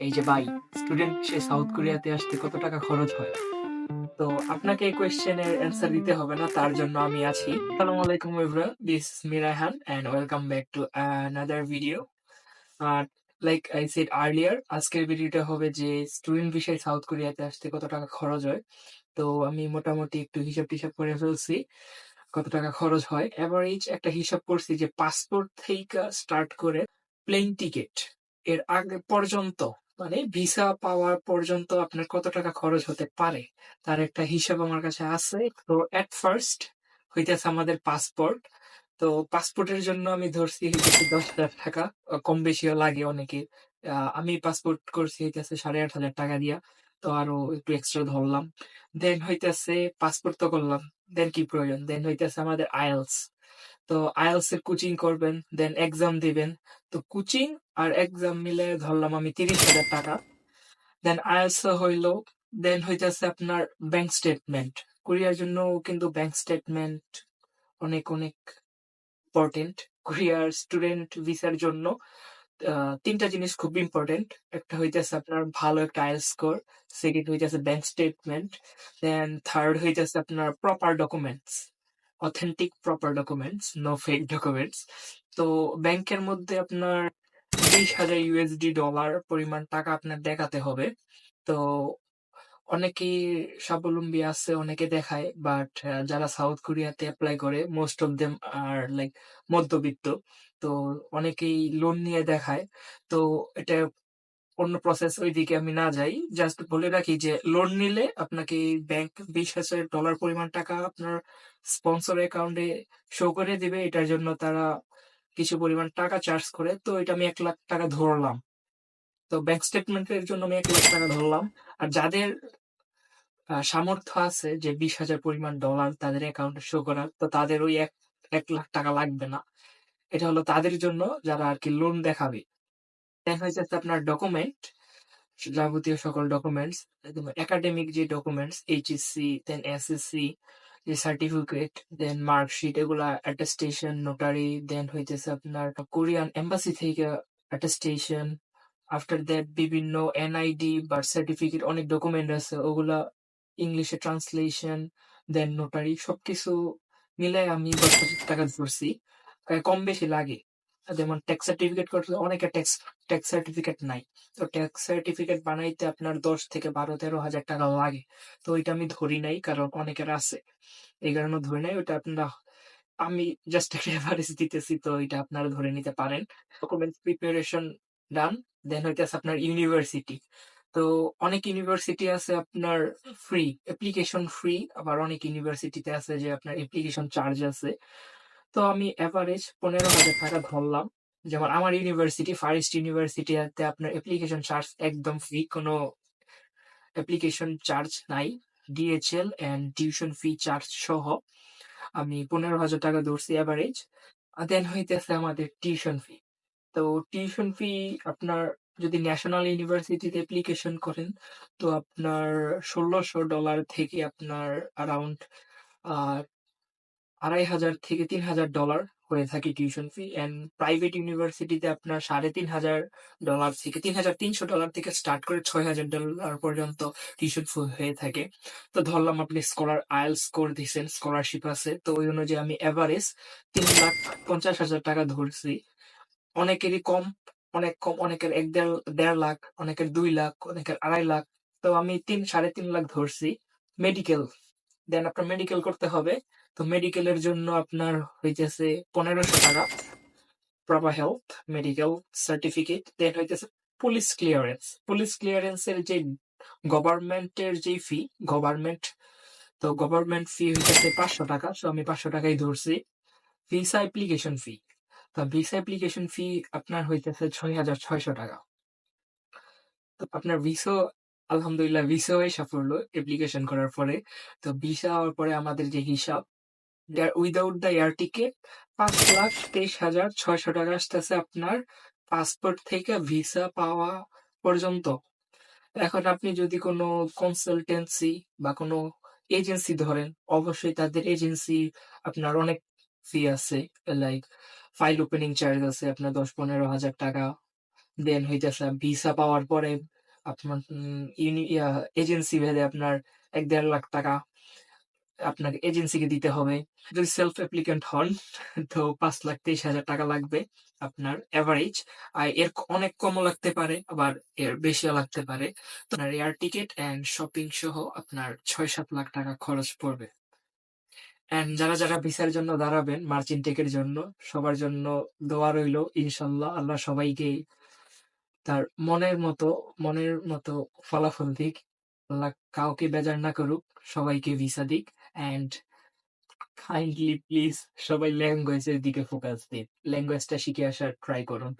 এই যে ভাই, স্টুডেন্ট সে সাউথ কোরিয়াতে আসতে কত টাকা খরচ হয়? তো আপনাকে এই কোয়েশ্চেনের অ্যান্সার দিতে হবে না, তার জন্য আমি আছি। আসসালামু আলাইকুম everyone, this is me Raihan and welcome back to another video. আর লাইক আই সেড আর্লিয়ার, আজকের ভিডিওটা হবে যে স্টুডেন্ট ভিসায় সাউথ কোরিয়াতে আসতে কত টাকা খরচ হয়। তো আমি মোটামুটি একটু হিসাব-টিসাব করে ফেলছি কত টাকা খরচ হয়। এভারেজ একটা হিসাব করছি যে পাসপোর্ট থেকে স্টার্ট করে প্লেন টিকেট এর আগে পর্যন্ত, মানে ভিসা পাওয়ার পর্যন্ত আপনার কত টাকা খরচ হতে পারে তার একটা হিসাব আমার কাছে আছে। তো এট ফার্স্ট হইতেছে আমাদের পাসপোর্ট। তো পাসপোর্টের জন্য আমি ধরছি হইতেছে 10,000 টাকা। কম বেশিও লাগে অনেকে। আমি পাসপোর্ট করছি হইতেছে 8,500 টাকা দিয়া। তো আরো একটু এক্সট্রা ধরলাম। দেন হইতেছে পাসপোর্ট তো করলাম। দেন কি প্রয়োজন? দেন হইতেছে আমাদের আইএলটিএস। তো আইএলটিএস এর কোচিং করবেন, দেন এক্সাম দিবেন। তো কোচিং আর এক্সাম মিলে ধরলাম আমি 30,000 টাকা। দেন আইএলটিএস হইলো। দেন হইতেছে আপনার ব্যাংক স্টেটমেন্ট। কোরিয়ার জন্য কিন্তু ব্যাংক স্টেটমেন্ট অনেক অনেক ইম্পর্টেন্ট। কোরিয়ার স্টুডেন্ট ভিসার জন্য ৩টা জিনিস খুব ইম্পর্টেন্ট। একটা হইতেছে আপনার ভালো একটা আইএলটিএস স্কোর, সেকেন্ড হইতেছে ব্যাংক স্টেটমেন্ট, দেন থার্ড হইতেছে আপনার proper documents, authentic proper documents, no fake documents. তো ব্যাংকের মধ্যে আপনার 20,000 ইউএসডি ডলার পরিমাণ টাকা আপনার দেখাতে হবে। তো অনেকেই স্বাবলম্বী আছে, অনেকে দেখায়, বাট যারা সাউথ কোরিয়াতে এপ্লাই করে most of them are like মধ্যবিত্ত। তো অনেকেই লোন নিয়ে দেখায়। তো এটা অন্য প্রসেস, ওইদিকে আমি না যাই। জাস্ট বলে রাখি যে লোন নিলে আপনাকে ব্যাংক 20,000 ডলার পরিমাণ টাকা আপনার স্পন্সর অ্যাকাউন্টে শো করে দিবে। এটার জন্য তারা কিছু পরিমাণ টাকা চার্জ করে। তো এটা আমি 1,00,000 টাকা ধরলাম। তো ব্যাংক স্টেটমেন্টের জন্য আমি 1,00,000 টাকা ধরলাম। আর যাদের সামর্থ্য আছে যে 20,000 পরিমাণ ডলার তাদের অ্যাকাউন্টে শো করার, তো তাদের ওই 1,00,000 টাকা লাগবে না। এটা হলো তাদের জন্য যারা আরকি লোন দেখাবে। দেন হইছে আপনার ডকুমেন্ট, যাবতীয় সকল ডকুমেন্টস, একদম একাডেমিক যে ডকুমেন্টস, এইচএসসি, দেন এসএসসি, যে সার্টিফিকেট, দেন মার্কশিট, এগুলা অ্যাটেস্টেশন, নোটারি, দেন হইতেছে আপনার কোরিয়ান এম্বাসি থেকে অ্যাটেস্টেশন। আফটার দ্যাট বিভিন্ন এনআইডি, বার্থ সার্টিফিকেট, অনেক ডকুমেন্ট আছে, ওগুলা ইংলিশে ট্রান্সলেশন, দেন নোটারি, সবকিছু মিলায় আমি 10,000 টাকা ধরছি। কম বেশি লাগে। যেমন ট্যাক্স সার্টিফিকেট করতে অনেকের ট্যাক্স ট্যাক্স সার্টিফিকেট নাই। তো ট্যাক্স সার্টিফিকেট বানাইতে আপনার 10 থেকে 12-13 হাজার টাকা লাগে। তো ওইটা আমি ধরি নাই, কারণ অনেকের আছে। এই কারণে ধরি নাই। ওইটা আপনারা, আমি জাস্ট একটা এভারেজ দিতেছি, তো এটা আপনারা ধরে নিতে পারেন। ডকুমেন্টস প্রিপারেশন ডান। দেন হইতেছে আপনার ইউনিভার্সিটি। তো অনেক ইউনিভার্সিটি আছে আপনার ফ্রি, অ্যাপ্লিকেশন ফ্রি, আবার অনেক ইউনিভার্সিটিতে আছে যে আপনার অ্যাপ্লিকেশন চার্জ আছে। তো আমি এভারেজ 15,000 টাকা ধরলাম। যেমন আমার ইউনিভার্সিটি, ফারেস্ট ইউনিভার্সিটিতে আপনার অ্যাপ্লিকেশন চার্জ একদম ফ্রি, কোনো অ্যাপ্লিকেশন চার্জ নাই। DHL and tuition fee charge সহ আমি 15,000 টাকা ধরছি এভারেজ। দেন হইতেছে আমাদের টিউশন ফি। তো টিউশন ফি আপনার যদি ন্যাশনাল ইউনিভার্সিটিতে অ্যাপ্লিকেশন করেন, তো আপনার $1,600 থেকে আপনার অ্যারাউন্ড আহ 2,500 থেকে $3,000 হয়ে থাকে টিউশন ফি। এন্ড প্রাইভেট ইউনিভার্সিটিতে আপনার $3,500 থেকে $3,300 থেকে স্টার্ট করে $6,000 পর্যন্ত টিউশন ফি হয়ে থাকে। তো ধরলাম আপনি স্কলার আইএলটিএস স্কোর দিচ্ছেন, স্কলারশিপ আছে, তো ওই অনুযায়ী আমি এভারেজ 3,50,000 টাকা ধরছি। অনেকেরই কম, অনেক কম, অনেকের ১-১.৫ লাখ, অনেকের ২ লাখ, অনেকের ২.৫ লাখ। তো আমি ৩-৩.৫ লাখ ধরছি। মেডিকেল, দেন আপনার মেডিকেল করতে হবে। তো মেডিকেলের জন্য আপনার হইতেছে ১৫০০ টাকা, প্রপার হেলথ মেডিকেল সার্টিফিকেট। দেন হইতেছে পুলিশ ক্লিয়ারেন্স। পুলিশ ক্লিয়ারেন্সের যে গভর্নমেন্টের যে ফি, গভর্নমেন্ট, তো গভর্নমেন্ট ফি হইতেছে ৫০০ টাকা। সো আমি ৫০০ টাকাই ধরছি। ভিসা অ্যাপ্লিকেশন ফি, তো ভিসা অ্যাপ্লিকেশন ফি আপনার হইতেছে ৬,৬০০ টাকা। তো আপনার ভিসা, আলহামদুলিল্লাহ ভিসা হয়ে সাফল্য অ্যাপ্লিকেশন করার পরে। তো ভিসা হওয়ার পরে আমাদের যে হিসাব, উইদাউট দ্য এয়ার টিকেট ৫,২৩,৬০০ টাকা আসতেছে আপনার পাসপোর্ট থেকে ভিসা পাওয়া পর্যন্ত। এখন আপনি যদি কোনো কনসালটেন্সি বা কোনো এজেন্সি ধরেন, অবশ্যই তাদের এজেন্সি আপনার অনেক ফি আছে। লাইক ফাইল ওপেনিং চার্জ আছে আপনার ১০-১৫ হাজার টাকা। দেন হইতেছে ভিসা পাওয়ার পরে আপনার এজেন্সি ভেদে আপনার ১-১.৫ লাখ টাকা আপনাকে এজেন্সিকে দিতে হবে। যদি সেলফ অ্যাপ্লিক্যান্ট হন তো ৫,২৩,০০০ টাকা লাগবে আপনার এভারেজ। আর এর অনেক কমও লাগতে পারে, আবার এর বেশিও লাগতে পারে। তো আপনার এয়ার টিকেট অ্যান্ড শপিং সহ আপনার ৬-৭ লাখ টাকা খরচ পড়বে। অ্যান্ড যারা ভিসার জন্য দাঁড়াবেন মার্চেন্ট টেকের জন্য, সবার জন্য দোয়া রইলো ইনশাআল্লাহ। আল্লাহ সবাইকে তার মনের মতো ফলাফল দিক। আল্লাহ কাউকে বেজার না করুক, সবাইকে ভিসা দিক। অ্যান্ড কাইন্ডলি প্লিজ সবাই ল্যাঙ্গুয়েজ এর দিকে ফোকাস দিন। ল্যাঙ্গুয়েজটা শিখে আসার ট্রাই করুন।